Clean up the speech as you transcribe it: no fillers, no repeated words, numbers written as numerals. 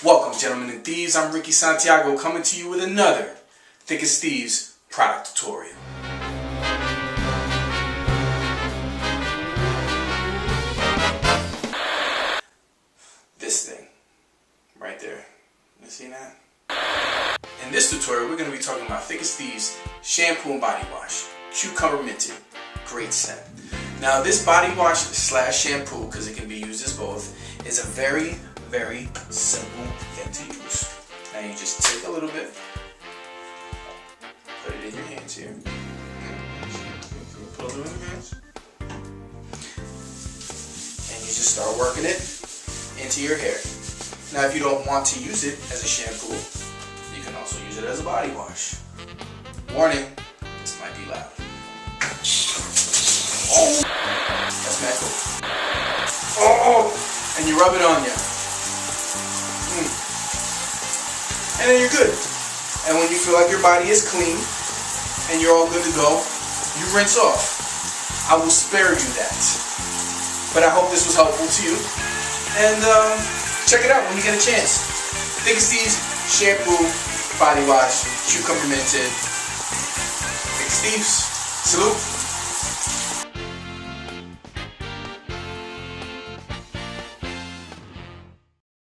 Welcome, gentlemen and thieves. I'm Ricky Santiago coming to you with another Thik as Thieves product tutorial. This thing right there. You see that? In this tutorial, we're going to be talking about Thik as Thieves shampoo and body wash. Cucumber minted. Great scent. Now this body wash slash shampoo, because it can be used as both, is a very simple thing to use. Now you just take a little bit, put it in your hands here. Put a little in your hands. And you just start working it into your hair. Now if you don't want to use it as a shampoo, you can also use it as a body wash. Warning, this might be loud. Oh, that's mad cool. Oh, and you rub it on you. And then you're good. And when you feel like your body is clean and you're all good to go, you rinse off. I will spare you that. But I hope this was helpful to you. And check it out when you get a chance. Thik as Thieves shampoo, body wash, cucumber minted. Thik as Thieves. Salute.